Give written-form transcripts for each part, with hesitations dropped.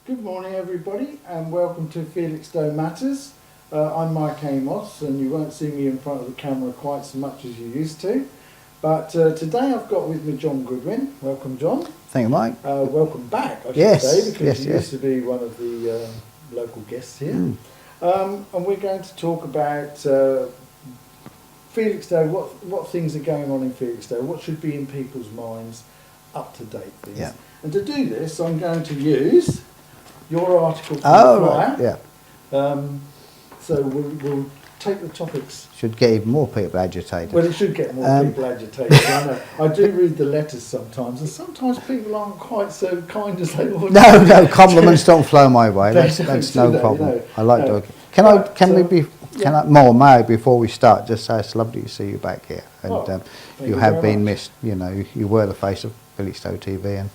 Good morning everybody and welcome to Felixstowe Matters. I'm Mike Amos and you won't see me in front of the camera quite so much as you used to. But today I've got with me John Goodwin. Welcome John. Thank you Mike. Welcome back I should Yes, say because yes, you yes. used to be one of the local guests here. And we're going to talk about Felixstowe, what things are going on in Felixstowe, what should be in people's minds, up to date things. Yeah. And to do this I'm going to use your article from Oh, the Flyer. right, yeah. So we'll take the topics. Should get even more people agitated. Well, it should get more people agitated. I know. I do read the letters sometimes, and sometimes people aren't quite so kind as they ought. No, compliments don't flow my way. They That's don't, no do they? problem. You know. I like No. to. May I, before we start, just say it's lovely to see you back here, and Thank you you have very been much. missed. You know, you were the face of Felixstowe TV, and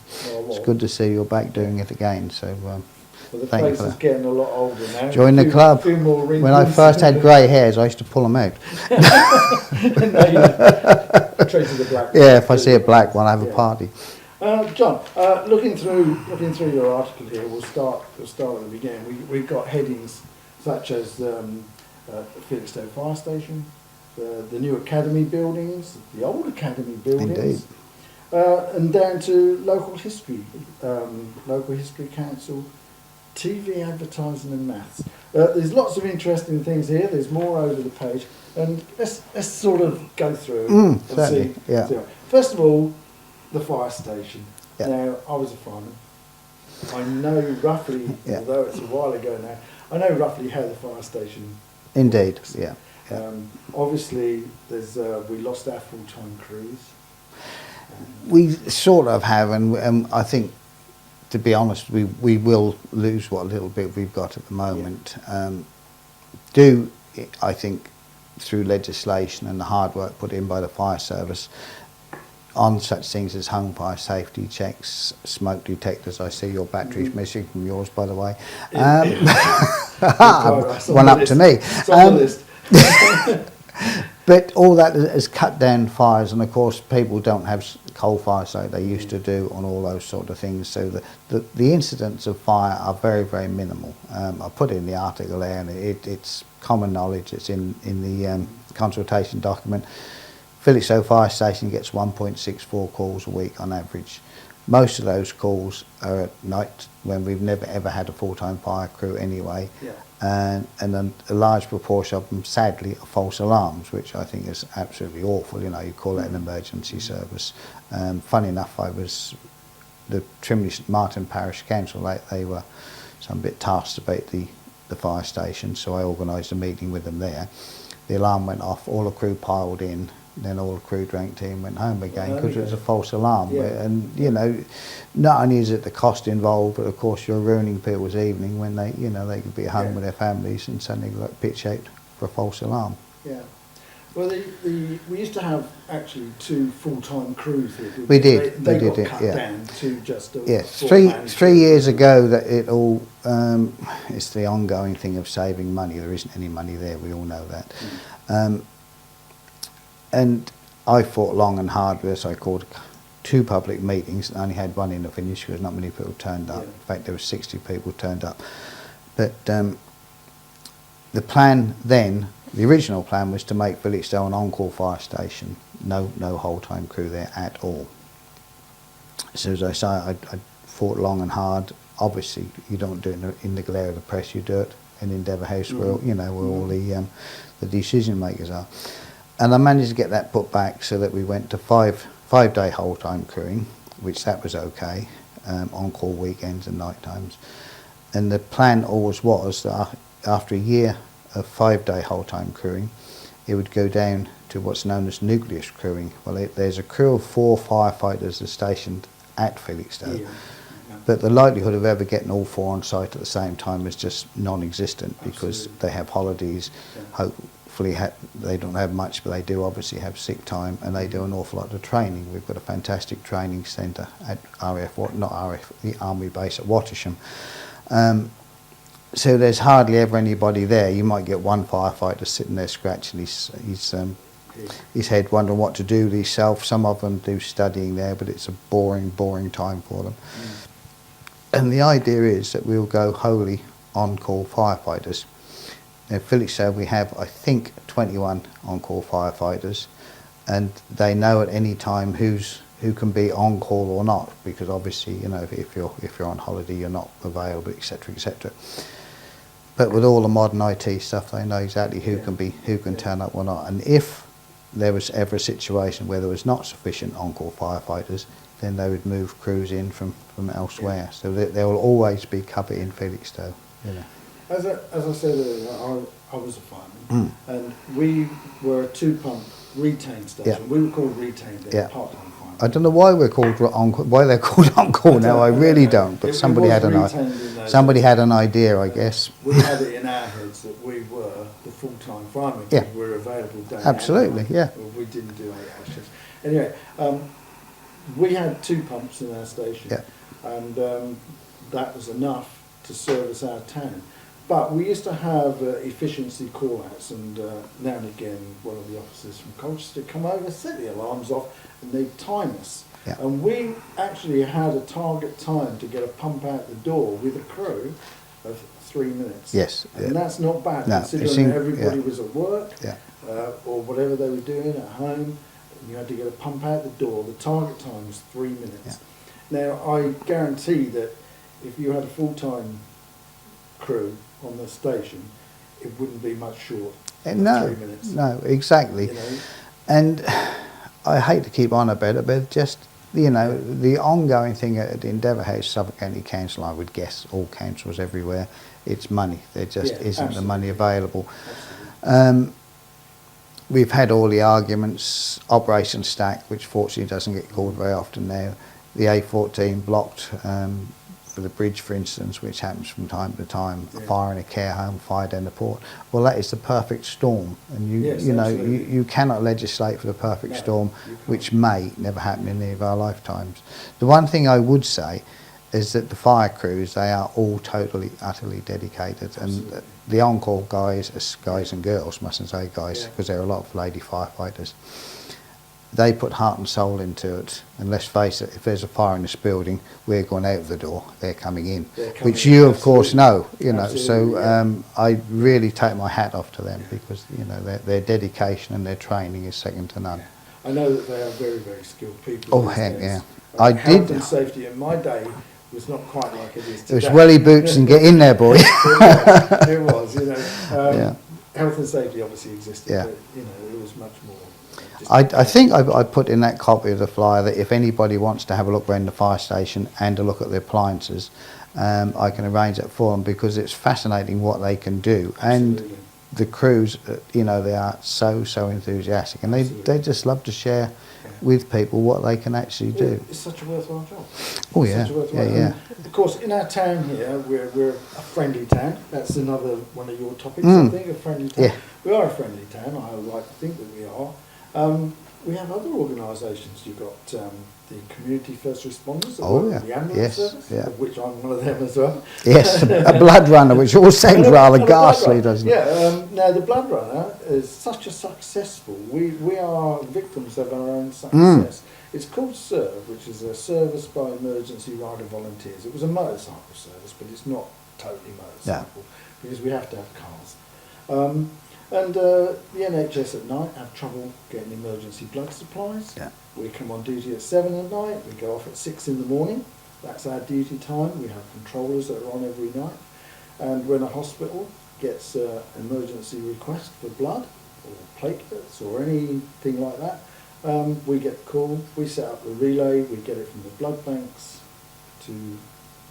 it's good to see you're back doing it again. So. Well, the Thank you place for is that. getting a lot older now. Join the club. Few more When I wrinkles. first had grey hairs, I used to pull them out. Traces of black. Yeah, if I see a black one, I have a Yeah. party. John, looking through your article here, we'll start at the beginning. We've got headings such as Felixstowe Fire Station, the new academy buildings, the old academy buildings, Indeed. And down to local history council, TV advertising and maths. There's lots of interesting things here. There's more over the page, and let's sort of go through and certainly, see. yeah. First of all, the fire station. Yeah. Now, I was a fireman. I know roughly, Yeah. although it's a while ago now, I know roughly how the fire station Indeed, works. yeah. Obviously, we lost our full-time crews. We sort of have, and I think, to be honest, we will lose what little bit we've got at the moment. I think, through legislation and the hard work put in by the fire service on such things as home fire safety checks, smoke detectors. I see your battery's missing from yours, by the way. One up to me. It's on the list. But all that has cut down fires, and of course people don't have coal fires like they used to do on all those sort of things, so the incidents of fire are very, very minimal. I put in the article there, and it's common knowledge, it's in the consultation document. Felixstowe Fire Station gets 1.64 calls a week on average. Most of those calls are at night, when we've never ever had a full-time fire crew anyway. Yeah. And then a large proportion of them, sadly, are false alarms, which I think is absolutely awful. You know, you call it an emergency service. Funny enough, the Trimley St Martin Parish Council, they were some bit tasked about the fire station, so I organised a meeting with them there. The alarm went off, all the crew piled in, then all the crew drank tea and went home again because it was a false alarm. Yeah. And you know, not only is it the cost involved, but of course you're ruining people's evening when they could be at home with their families and suddenly got pitch out for a false alarm. Yeah. Well, we used to have actually 2 full-time crews here. We did. They we got did it. cut Yeah. down to just a Yes. four-man Three years ago that it all. It's the ongoing thing of saving money. There isn't any money there. We all know that. And I fought long and hard with this. I called 2 public meetings and only had one in the finish because not many people turned up. Yeah. In fact, there were 60 people turned up. But the plan then, the original plan, was to make Felixstowe an on-call fire station. No whole-time crew there at all. So as I say, I fought long and hard. Obviously, you don't do it in the glare of the press. You do it in Endeavour House, where all the decision makers are. And I managed to get that put back so that we went to five-day whole-time crewing, which that was okay, on-call weekends and night times. And the plan always was that after a year of 5-day whole-time crewing, it would go down to what's known as nucleus crewing. Well, there's a crew of 4 firefighters stationed at Felixstowe, but the likelihood of ever getting all 4 on site at the same time is just non-existent because they have holidays. Hopefully they don't have much, but they do obviously have sick time, and they do an awful lot of training. We've got a fantastic training centre at the Army base at Wattisham. So there's hardly ever anybody there. You might get one firefighter sitting there scratching his head, wondering what to do with himself. Some of them do studying there, but it's a boring time for them. And the idea is that we'll go wholly on-call firefighters. In Felixstowe we have, I think, 21 on-call firefighters, and they know at any time who can be on call or not, because obviously, you know, if you're on holiday, you're not available, etc., etc. But with all the modern IT stuff, they know exactly who can turn up or not. And if there was ever a situation where there was not sufficient on-call firefighters, then they would move crews in from elsewhere. So there will always be cover in Felixstowe. You know. As I said earlier, I was a fireman, and we were a 2-pump retain station. Yeah. We were called retain, they were Yeah. part-time firemen. I don't know why we're called why they're called on-call now. I really don't. But somebody had an idea, I guess. We had it in our heads that we were the full-time firemen. Yeah. We were available day Absolutely, and yeah. night. We didn't do 8-hour shifts. Anyway, we had 2 pumps in our station, Yeah. and that was enough to service our town. But we used to have efficiency call-outs, and now and again one of the officers from Colchester come over, set the alarms off, and they'd time us. Yeah. And we actually had a target time to get a pump out the door with a crew of 3 minutes. Yes. And Yeah. that's not bad, No, considering everybody was at work, Yeah. or whatever they were doing at home. You had to get a pump out the door. The target time was 3 minutes. Now, I guarantee that if you had a full-time crew on the station, it wouldn't be much short of 3 minutes. No, exactly. You know? And I hate to keep on about it, but just, you know, the ongoing thing at Endeavour House, Suffolk County Council, I would guess all councils everywhere, it's money. There just isn't the money available. We've had all the arguments, Operation Stack, which fortunately doesn't get called very often now, the A14 blocked for the bridge, for instance, which happens from time to time, a fire in a care home, fire down the port. Well, that is the perfect storm, and you cannot legislate for the perfect storm, which may never happen in any of our lifetimes. The one thing I would say is that the fire crews, they are all totally, utterly dedicated, and the on-call guys and girls, mustn't say guys, because there are a lot of lady firefighters, they put heart and soul into it. And let's face it, if there's a fire in this building, we're going out of the door, they're coming in, which you of course know, you know. So I really take my hat off to them, because you know their dedication and their training is second to none. I know that they are very, very skilled people. Oh heck yeah! Health and safety in my day was not quite like it is today. It was welly boots and get in there, boy. It was, you know. Health and safety obviously existed, but you know, it was much more. I think I put in that copy of the flyer that if anybody wants to have a look around the fire station and a look at the appliances, I can arrange that for them, because it's fascinating what they can do. And the crews, you know, they are so enthusiastic, and they just love to share with people what they can actually do. It's such a worthwhile job. Oh yeah, yeah. Of course, in our town here, we're a friendly town. That's another one of your topics, I think, a friendly town. Yeah. We are a friendly town. I would like to think that we are. We have other organisations. You've got the community first responders, the ambulance service, of which I'm one of them as well. Yes, a blood runner, which all sounds rather ghastly, doesn't it? Yeah, now the blood runner is such a successful. We are victims of our own success. It's called SERVE, which is a Service by Emergency Rider Volunteers. It was a motorcycle service, but it's not totally motorcycle, because we have to have cars. And the NHS at night have trouble getting emergency blood supplies. Yeah. We come on duty at 7 at night, we go off at 6 in the morning. That's our duty time. We have controllers that are on every night. And when a hospital gets an emergency request for blood or platelets or anything like that, we get the call, we set up the relay, we get it from the blood banks to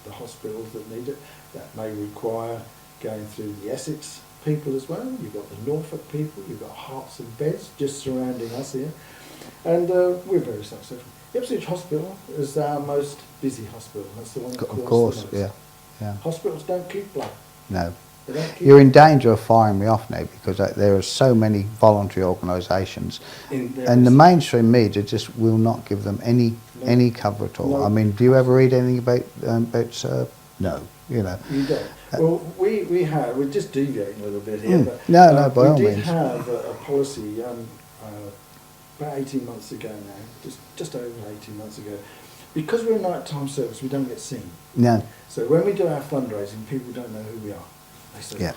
the hospitals that need it. That may require going through the Essex people as well. You've got the Norfolk people, you've got Hearts and Beds just surrounding us here, and we're very successful. Ipswich Hospital is our most busy hospital. That's the one that of course, yeah. Hospitals don't keep blood. No. You're in danger of firing me off now, because there are so many voluntary organisations, and the mainstream media just will not give them any cover at all. No. I mean, do you ever read anything about SERVE? No, you know. You don't. Well, we're just deviating a little bit here, but by all means. We did have a policy about 18 months ago now, just over 18 months ago, because we're a nighttime service, we don't get seen. No. So when we do our fundraising, people don't know who we are. They say, Yeah.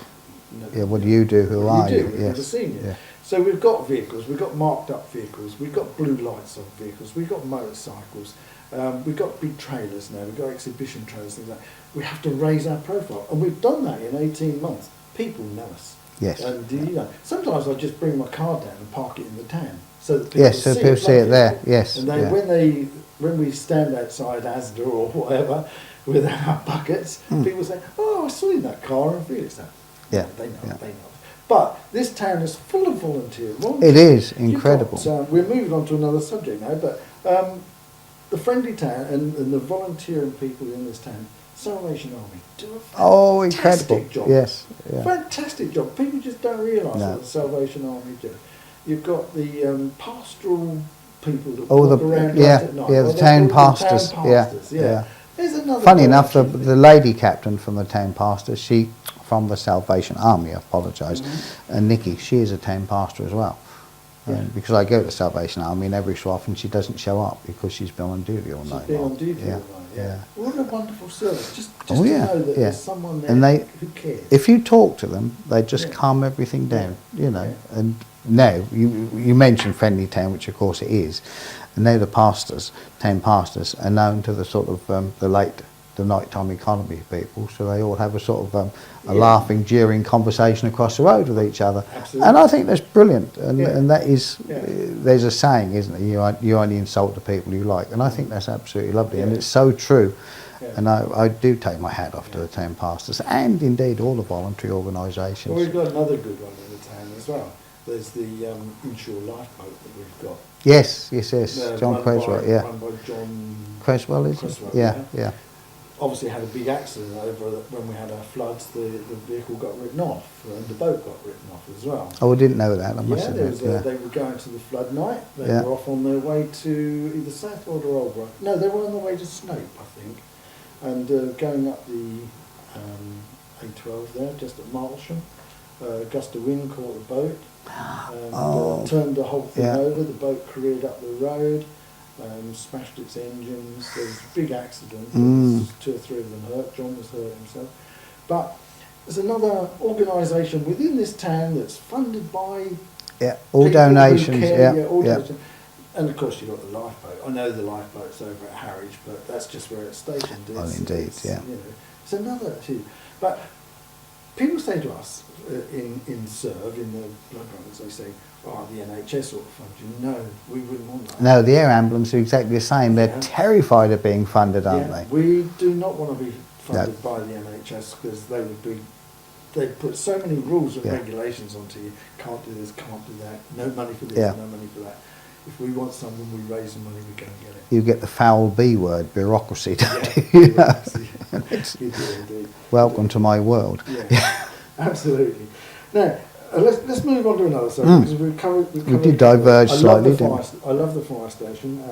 no, Yeah. What do you do? Who are you? We've never Yes. seen you. Yeah. So we've got vehicles, we've got marked up vehicles, we've got blue lights on vehicles, we've got motorcycles, we've got big trailers now, we've got exhibition trailers, things like that. We have to raise our profile, and we've done that in 18 months. People know us. Yes. And you know, sometimes I just bring my car down and park it in the town, so that people Yes. So people see it there. Yes. And they, when we stand outside Asda or whatever with our buckets, people say, "Oh, I saw you in that car in Felixstowe." Yeah. They know. Yeah. They know. But this town is full of volunteers. It is You've incredible. got, we're moving on to another subject now, but the friendly town and the volunteering people in this town, Salvation Army, do a fantastic job. Yes. Yeah. Fantastic job. People just don't realise No. what the Salvation Army do. You've got the pastoral people that Oh, walk around yeah, late at night. yeah, Well, the they're town called the pastors. town Yeah, pastors, yeah. There's another Funny enough, the volunteer. lady captain from the town pastor, she from the Salvation Army, I apologise, and Nikki, she is a town pastor as well. Yeah. Because I go to the Salvation Army and every so often she doesn't show up because she's been on duty all She's night been long. on duty Yeah, all night, yeah. What a wonderful service. Just Oh, to yeah, know that yeah. there's someone there And they- who cares. If you talk to them, they just Yeah. calm everything down, you know. Yeah. And now, you mentioned Friendly Town, which of course it is, and now the pastors, town pastors, are known to the sort of the nighttime economy people, so they all have a sort of a Yeah. laughing, jeering conversation across the road with each other. Absolutely. And I think that's brilliant, and, Yeah. and that is, Yeah. there's a saying, isn't it, you only insult the people you like, and I think that's absolutely lovely, and Yeah. it's so true. Yeah. And I do take my hat off to the town pastors and indeed all the voluntary organisations. Well, we've got another good one in the town as well. There's the inshore lifeboat that we've got. Yes, John Run Creswell, by, yeah. Run by John Creswell, is it? Creswell, Yeah, yeah. yeah. Obviously had a big accident over when we had our floods. The vehicle got written off and the boat got written off as well. Oh, I didn't know that, I must There admit. was they were going to the flood night. They Yeah. were off on their way to either Southwold or Oldborough. No, they were on their way to Snope, I think, and going up the A12 there, just at Marlsham. A gust of wind caught the boat and turned the whole thing Yeah. over. The boat careered up the road, smashed its engines. There was a big accident. There was 2 or 3 of them hurt. John was hurt himself. But there's another organisation within this town that's funded by Yeah, all people who donations, care, yeah, all yeah. donations. And of course you've got the lifeboat. I know the lifeboat's over at Harwich, but that's just where it's stationed. Oh, indeed, yeah. You know, it's another issue. But people say to us in Serve, in the blood runners, they say, "Oh, the NHS sort of fund you." No, we wouldn't want that. No, the air ambulance are exactly the same. They're Yeah. terrified of being funded, aren't Yeah, they? we do not want to be funded by the NHS because they put so many rules and Yeah. regulations onto you. Can't do this, can't do that. No money for this, Yeah. no money for that. If we want something, we raise the money, we go and get it. You get the foul B word, bureaucracy, don't Yeah, you? You know? you do indeed. Welcome to my world. Yeah, absolutely. Now, let's move on to another subject because we've covered. We did diverge slightly, didn't we? I love the fire station.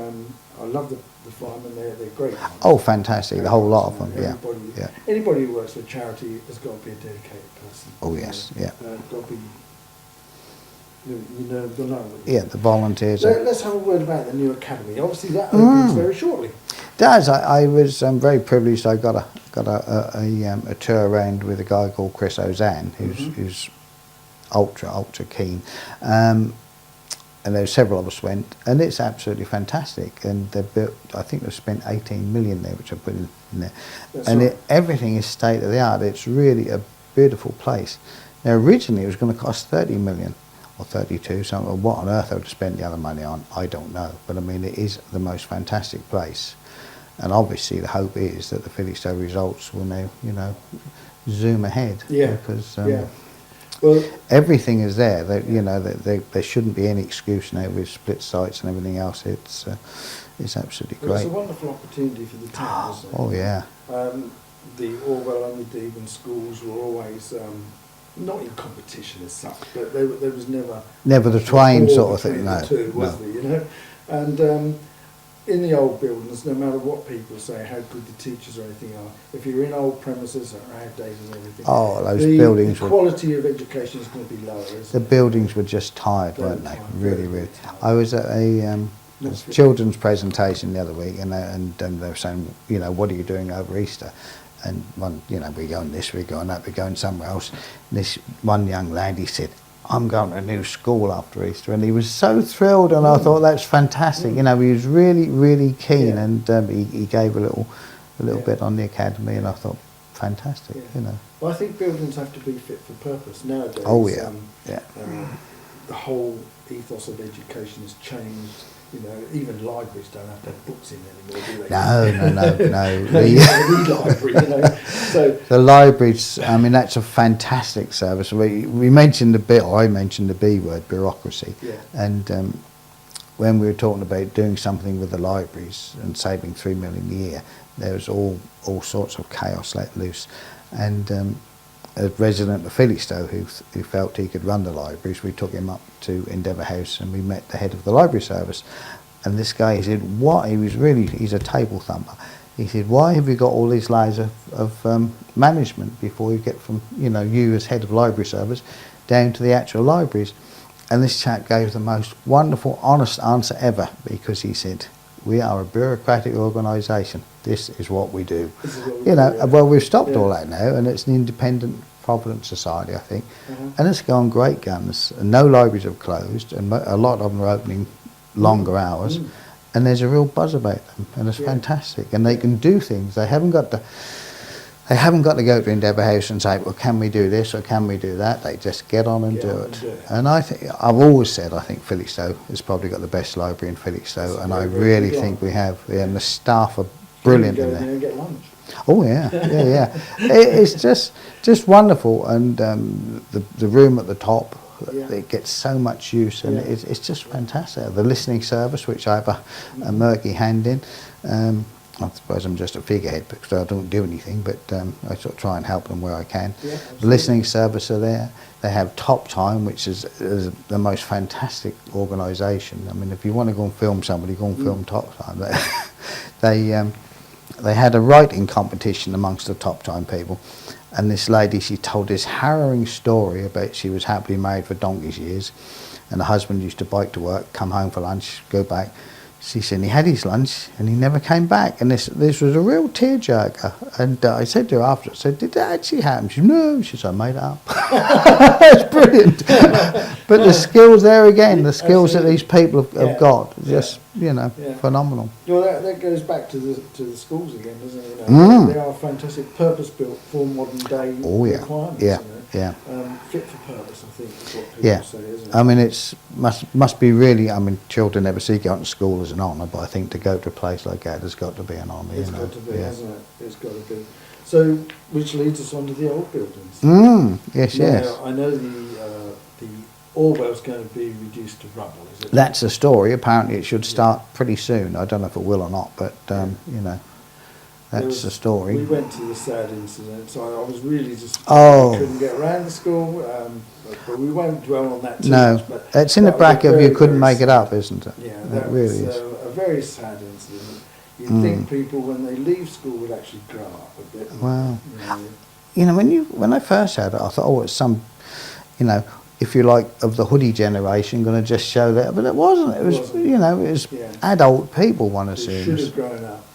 I love the firemen. They're great. Oh, fantastic! The whole lot of them. Yeah, Everybody, yeah. Anybody who works for charity has got to be a dedicated person. Oh, yes, yeah. Got to be. You know, the know. Yeah, the volunteers. Let's have a word about the new academy. Obviously, that opens very shortly. Does I was very privileged. I got a tour around with a guy called Chris Ozanne, who's ultra keen, and there were several of us went, and it's absolutely fantastic. And they built, I think they've spent 18 million there, which I put in there, That's and right. everything is state of the art. It's really a beautiful place. Now originally it was going to cost 30 million. Or 32, so what on earth they would have spent the other money on, I don't know. But I mean, it is the most fantastic place. And obviously the hope is that the Felixstowe results will now, zoom ahead. Yeah, Because yeah. Well, everything is there. There shouldn't be any excuse now with split sites and everything else. It's absolutely well, it's great. a wonderful opportunity for the town, isn't it? Oh, yeah. The Orwell and the Devon schools were always not in competition as such, but there was never Never the twain war sort of thing, between no. the two, was no. there? You know, and in the old buildings, no matter what people say, how good the teachers or anything are, if you're in old premises or outdated and everything, Oh, those buildings the were... quality of education is going to be lower. Isn't The it? buildings were just tired, Very weren't they? tired, Really, very, really. very tired. I was at a There's a children's presentation the other week, and they were saying, you know, what are you doing over Easter? And one, you know, we're going this, we're going that, we're going somewhere else. And this one young lad, he said, I'm going to a new school after Easter, and he was so thrilled, and I thought that's fantastic. You know, he was really, really keen, and he gave a little bit on the academy, and I thought, fantastic. You know. Well, I think buildings have to be fit for purpose nowadays. Oh yeah, the whole ethos of education has changed. You know, even libraries don't have to have books in anymore, do they? No. The library, you know. So the libraries, I mean, that's a fantastic service. We mentioned I mentioned the B word, bureaucracy. Yeah. And when we were talking about doing something with the libraries and saving $3 million a year, there was all sorts of chaos let loose. And a resident of Felixstowe who felt he could run the libraries, we took him up to Endeavour House and we met the head of the library service. And this guy, he said, what? He's a table thumper. He said, why have you got all these layers of management before you get from, you know, you as head of library service down to the actual libraries? And this chap gave the most wonderful, honest answer ever, because he said, we are a bureaucratic organisation. This is what we do. You know, well, we've stopped all that now, and it's an independent, provident society, I think. And it's gone great guns. And no libraries have closed, and a lot of them are opening longer hours. And there's a real buzz about them, and it's fantastic. And they can do things. They haven't got to go to Endeavour House and say, well, can we do this or can we do that? They just get on and do it. And I've always said, I think Felixstowe has probably got the best library in Felixstowe, and I really think we have. Yeah, and the staff are brilliant in there. And get lunch. Oh yeah. It's just wonderful, and the room at the top, it gets so much use, and it's just fantastic. The listening service, which I have a murky hand in. I suppose I'm just a figurehead because I don't do anything, but I sort of try and help them where I can. The listening service are there. They have Top Time, which is the most fantastic organisation. I mean, if you want to go and film somebody, go and film Top Time. They had a writing competition amongst the Top Time people, and this lady, she told this harrowing story about she was happily married for donkey's years, and the husband used to bike to work, come home for lunch, go back. She said he had his lunch and he never came back, and this was a real tearjerker. And I said to her after, I said, did that actually happen? She said, no. She said, I made it up. It's brilliant. But the skills there again, the skills that these people have got, just phenomenal. Well, that goes back to the schools again, doesn't it? You know, they are fantastic, purpose-built for modern day requirements. Fit for purpose, I think, is what people say, isn't it? I mean, it's must be really. I mean, children never see going to school as an honour, but I think to go to a place like that has got to be an honour. It's got to be, hasn't it? It's got to be. So, which leads us on to the old buildings. Yes. I know the Orwell's going to be reduced to rubble, is it? That's the story. Apparently, it should start pretty soon. I don't know if it will or not, but that's the story. We went to the sad incident, so I was really just couldn't get around the school, but we won't dwell on that too much. But it's in the bracket of you couldn't make it up, isn't it? Yeah, that really is. A very sad incident. You'd think people, when they leave school, would actually grow up a bit. Well, when I first had it, I thought, it's some, if you like, of the hoodie generation, going to just show that, but it wasn't. It was, adult people, one assumes. Should have grown up.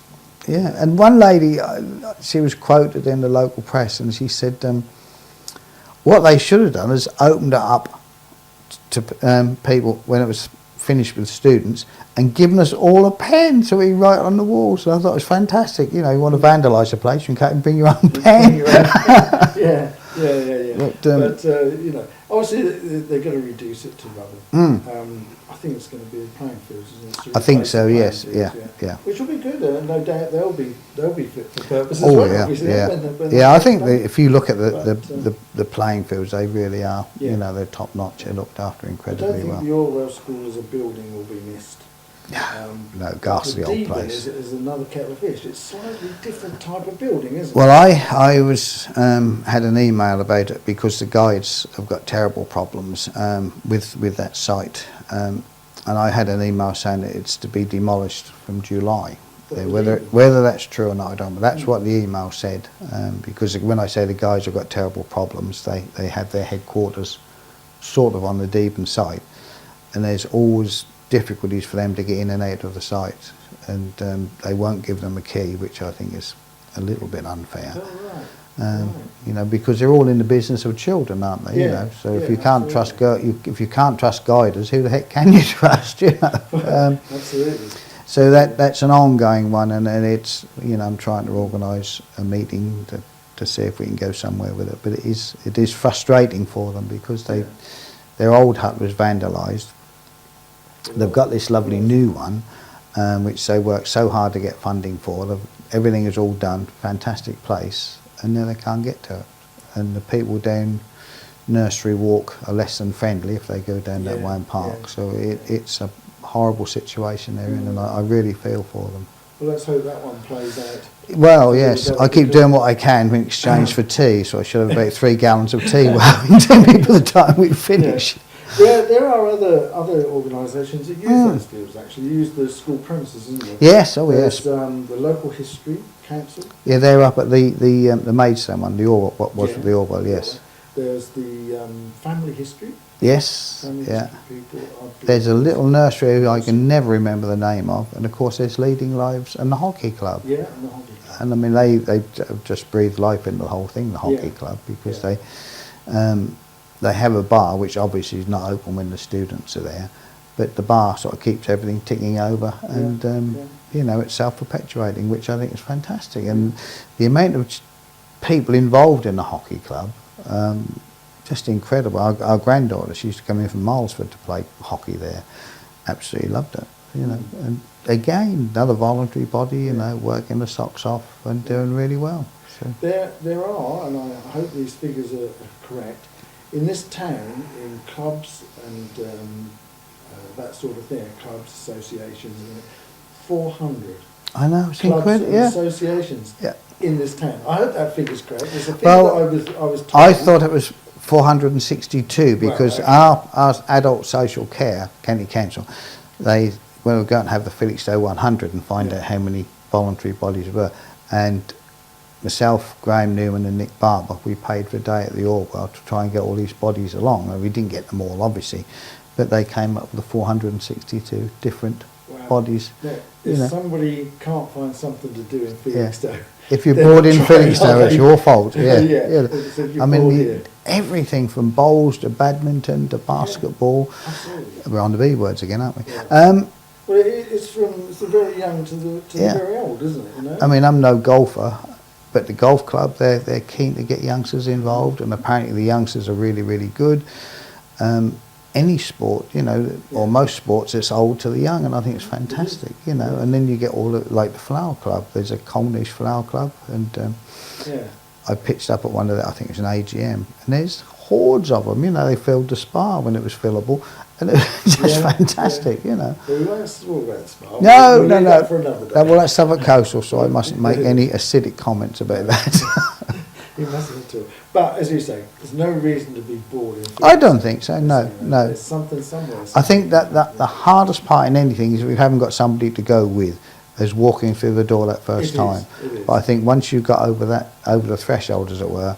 Yeah, and one lady, she was quoted in the local press, and she said, what they should have done is opened it up to people when it was finished with students, and given us all a pen so we write on the walls. So I thought it was fantastic. You want to vandalise a place, you can bring your own pen. Yeah. But obviously they're going to reduce it to rubble. I think it's going to be the playing fields, isn't it? I think so. Yes. Yeah. Which will be good. No doubt they'll be fit for purpose as well. I think if you look at the playing fields, they really are. They're top notch. They're looked after incredibly well. I don't think the Orwell School as a building will be missed. No, ghastly old place. Is another kettle of fish. It's a slightly different type of building, isn't it? Well, I was had an email about it because the guides have got terrible problems with that site, and I had an email saying that it's to be demolished from July. Whether that's true or not, I don't know. But that's what the email said, because when I say the guys have got terrible problems, they have their headquarters sort of on the Deben site, and there's always difficulties for them to get in and out of the site, and they won't give them a key, which I think is a little bit unfair. Oh, right. You know, because they're all in the business of children, aren't they? You Yeah, know, so if yeah, you can't trust absolutely. if you can't trust guiders, who the heck can you trust? You know. Absolutely. So that's an ongoing one, and it's, you know, I'm trying to organise a meeting to see if we can go somewhere with it. But it is frustrating for them because their old hut was vandalised. They've got this lovely new one, which they worked so hard to get funding for. Everything is all done, fantastic place, and then they can't get to it. And the people down Nursery Walk are less than friendly if they go down that way and park. Yeah. So it's a horrible situation they're in, and I really feel for them. Well, let's hope that one plays out. Well, yes, I keep doing what I can in exchange for tea, so I should have about 3 gallons of tea waiting to me by the time we finish. Yeah. There are other organisations that use those fields, actually. Use the school premises, isn't there? Yes, oh yes. There's the Local History Council. Yeah, they're up at the Maidstone one, the Orwell, what was Yeah. the Orwell, yes. There's the Family History. Yes, Family yeah. history people. There's a little nursery who I can never remember the name of, and of course there's Leading Lives and the Hockey Club. Yeah, and the Hockey Club. And I mean, they just breathe life into the whole thing, the Hockey Club, because they have a bar which obviously is not open when the students are there, but the bar sort of keeps everything ticking over, and you know, it's self-perpetuating, which I think is fantastic. And the amount of people involved in the Hockey Club, just incredible. Our granddaughter, she used to come in from Milesford to play hockey there, absolutely loved it, you know. And again, another voluntary body, you know, working the socks off and doing really well. So. There are, and I hope these figures are correct, in this town, in clubs and that sort of thing, clubs, associations, 400 I know, it's clubs incredible. and Yeah. associations in this town. I hope that figure's correct. It's a figure Well, that I was told. I thought it was 462 because Right, okay. our adult social care, County Council, we were going to have the Felixstowe 100 and find out how many voluntary bodies were. And myself, Graham Newman and Nick Barber, we paid for a day at the Orwell to try and get all these bodies along. And we didn't get them all, obviously, but they came up with 462 different bodies. Yeah, you if know. somebody can't find something to do in Felixstowe, If you're they're bored not in trying, Felixstowe, are it's they? your fault. Yeah, Yeah, so if you're I mean, bored here. everything from bowls to badminton to basketball. Absolutely. We're on the B words again, aren't we? Yeah. Well, it's the very young to the very old, isn't it? You know? I mean, I'm no golfer, but the golf club, they're keen to get youngsters involved, and apparently the youngsters are really, really good. Any sport, you know, or most sports, it's old to the young, and I think it's fantastic, you know. And then you get all like the flower club. There's a Colnish flower club, and I pitched up at one of the, I think it was an AGM, and there's hordes of them. You know, they filled the spa when it was fillable, and it was just fantastic, you know. Well, we won't talk about the spa. No, We'll no, leave no. that for another day. Well, that's Suffolk Coastal, so I mustn't make any acidic comments about that. You mustn't at all. But as you say, there's no reason to be bored. I don't think so. No, no. There's something somewhere. I think that the hardest part in anything is we haven't got somebody to go with as walking through the door that first time. It is. But I think once you got over the threshold, as it were,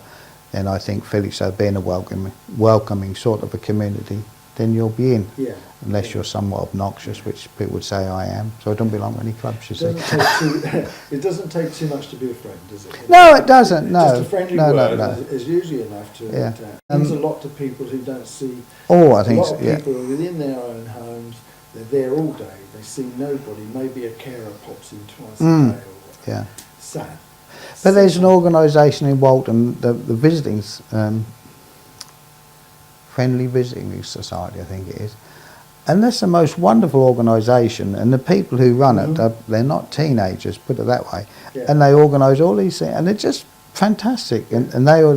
then I think Felixstowe being a welcoming sort of a community, then you'll be in. Yeah. Unless you're somewhat obnoxious, which people would say I am. So I don't belong to any clubs, you see. It doesn't take too much to be a friend, does it? No, it doesn't. No. Just a friendly no, word no. is usually enough to Yeah. means a lot to people who don't see. Oh, I A think lot so, of yeah. people are within their own homes. They're there all day. They see nobody. Maybe a carer pops in twice a day or whatever. Yeah. Sad. But there's an organisation in Walton, the visiting, Friendly Visiting Society, I think it is. And that's the most wonderful organisation, and the people who run it, they're not teenagers, put it that way, and they organise all these things, and it's just fantastic. And they are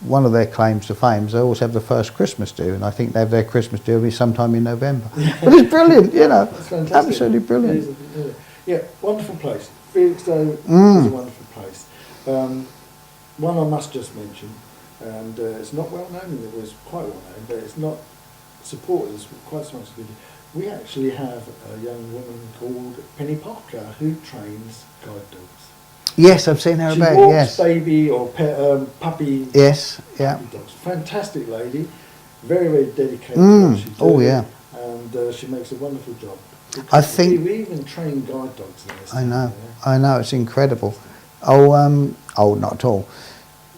one of their claims to fame is they always have the first Christmas do, and I think they have their Christmas do sometime in November. But it's brilliant, you know, That's fantastic. absolutely brilliant. It is, yeah, wonderful place. Felixstowe is a wonderful place. One I must just mention, and it's not well known, it was quite well known, but it's not supported us quite so much as we do. We actually have a young woman called Penny Parker who trains guide dogs. Yes, I've seen her She about, walks yes. baby or puppy, Yes, yeah. puppy dogs. Fantastic lady, very, very dedicated to what she does. Oh, yeah. and she makes a wonderful job. I think we even train guide dogs in this. I know, it's incredible. Not at all.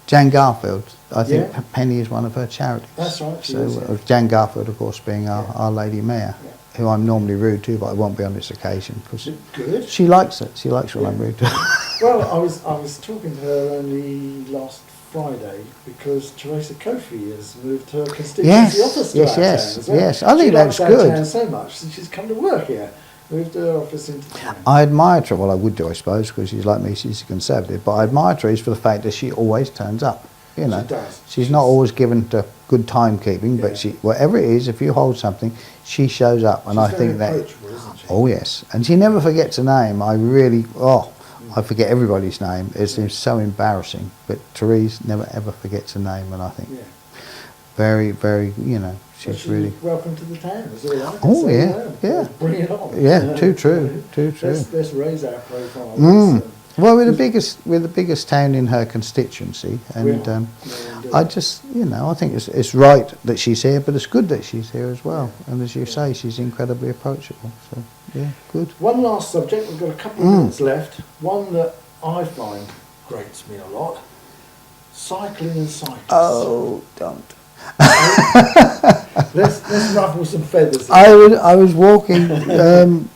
Jan Garfield, I think Yeah. Penny is one of her charities. That's right. She So is, yeah. Jan Garfield, of course, being Yeah. Our Lady Mayor, Yeah. who I'm normally rude to, but I won't be on this occasion because Good. she likes it. She likes when Yeah. I'm rude to her. Well, I was talking to her only last Friday because Therese Coffey has moved her constituency office to our town as well. yes. I think she that's likes our good. town so much that she's come to work here. Moved her office into town. I admire her. Well, I would do, I suppose, because she's like me. She's a conservative. But I admire Therese for the fact that she always turns up. You know, She does. she's not always given to good timekeeping, Yeah. but she, whatever it is, if you hold something, she shows up, and She's I very think that. approachable, isn't she? Oh yes, and she never forgets a name. I forget everybody's name. It seems so embarrassing, but Therese never ever forgets a name, and I think Yeah. very, very, you know, Well, she's really. welcome to the town. Is all I can Oh, say yeah, to her. yeah. Bring it on. Yeah, too true, too true. Let's raise our profile. Well, we're the biggest town in her constituency, and Yeah, I just, you know, I think it's right that she's here, but it's good that she's here as well. And as you say, she's incredibly approachable. So yeah, good. One last subject. We've got a couple of minutes left. One that I find grates me a lot: cycling and cyclists. Oh, don't. Let's ruffle some feathers. I was walking the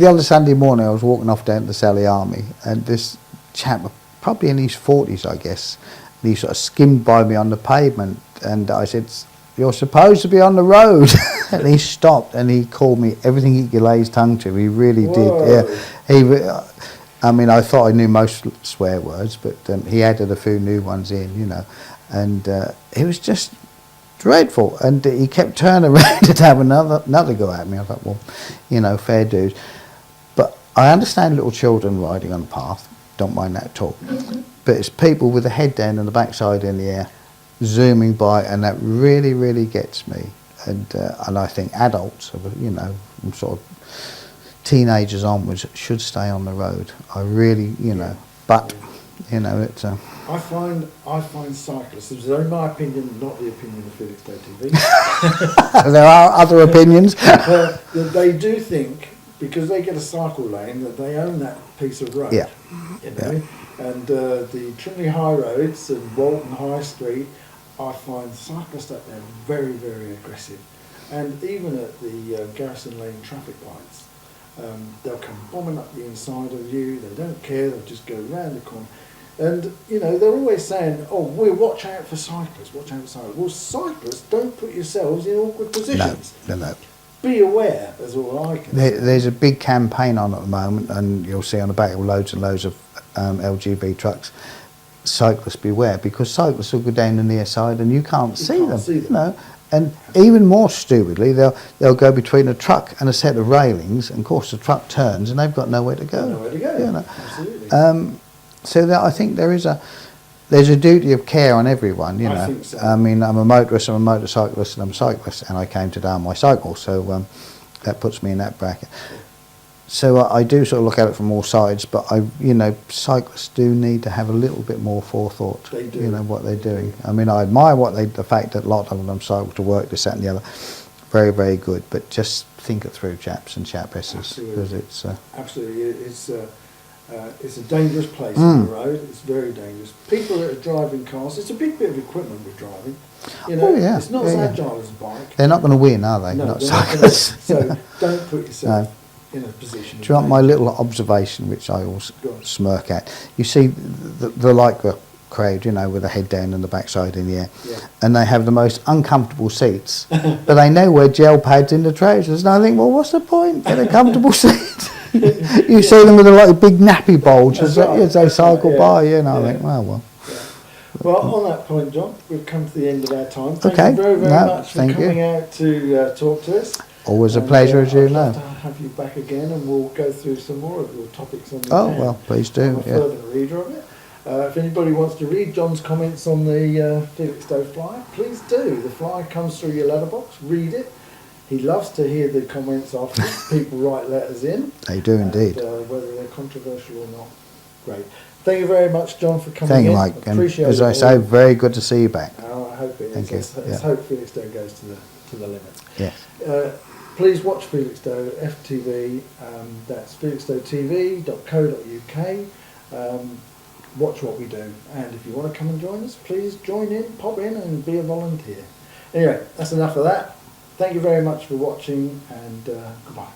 other Sunday morning. I was walking off down to Sally Army, and this chap, probably in his 40s, I guess, and he sort of skimmed by me on the pavement, and I said, "You're supposed to be on the road," and he stopped and he called me everything he could lay his tongue to. He really Whoa. did. Yeah, I mean, I thought I knew most swear words, but he added a few new ones in, you know, and it was just dreadful, and he kept turning around to have another go at me. I thought, well, you know, fair dues. But I understand little children riding on the path, don't mind that at all. But it's people with the head down and the backside in the air, zooming by, and that really, really gets me. And I think adults, you know, from sort of teenagers onwards, should stay on the road. I really, you know, but, you know, it's... I find cyclists, this is only my opinion, not the opinion of Felixstowe TV, there are other opinions. that they do think, because they get a cycle lane, that they own that piece of road. Yeah. You know? And the Trinity High Roads and Walton High Street, I find cyclists up there very, very aggressive. And even at the Garrison Lane traffic lights, they'll come bombing up the inside of you, they don't care, they'll just go round the corner. And, you know, they're always saying, oh, we'll watch out for cyclists, watch out for cyclists. Well, cyclists, don't put yourselves in awkward positions. No. Be aware, is all I can say. There's a big campaign on at the moment, and you'll see on the back of loads and loads of LGV trucks, Cyclists Beware, because cyclists will go down the near side and you can't see them, you know. And even more stupidly, they'll go between a truck and a set of railings, and of course the truck turns and they've got nowhere to go. Nowhere to go, you know. absolutely. So that I think there's a duty of care on everyone, you know. I think so. I mean, I'm a motorist, I'm a motorcyclist, and I'm a cyclist, and I came today on my cycle, so that puts me in that bracket. So I do sort of look at it from all sides, but you know, cyclists do need to have a little bit more forethought. They do. You know what they're doing. I mean, I admire the fact that a lot of them cycle to work, this, that, and the other. Very, very good. But just think it through, chaps and chapesses, because it's absolutely, it's a dangerous place on the road. It's very dangerous. People that are driving cars, it's a big bit of equipment we're driving. You know, it's not as agile as a bike. They're not going to win, are they? No, not they're not cyclists. so don't put yourself in a position. Do you want my little observation, which I always smirk at? You see the Lycra crowd, you know, with the head down and the backside in the air, and they have the most uncomfortable seats, but they know where gel pads in the trousers. And I think, well, what's the point? Get a comfortable seat. You see them with a big nappy bulge as they cycle by, you know. I think, well. Well, on that point, John, we've come to the end of our time. Thank Okay. you very, very much for thank coming you. out to talk to us. Always a pleasure, as you I'd love know. to have you back again, and we'll go through some more of your topics on the Oh, town. well, please do. I'm a fervent reader of it. If anybody wants to read John's comments on the Felixstowe flyer, please do. The flyer comes through your letterbox. Read it. He loves to hear the comments after people write letters in. They do indeed. Whether they're controversial or not. Great. Thank you very much, John, for coming Thank in. you, Mike. And Appreciate as it. I say, very good to see you back. I hope it is. Thank you. Let's hope Felixstowe goes to the limit. Yes. please watch Felixstowe FTV. That's felixstowetv.co.uk. Watch what we do, and if you want to come and join us, please join in, pop in and be a volunteer. Anyway, that's enough of that. Thank you very much for watching, and goodbye.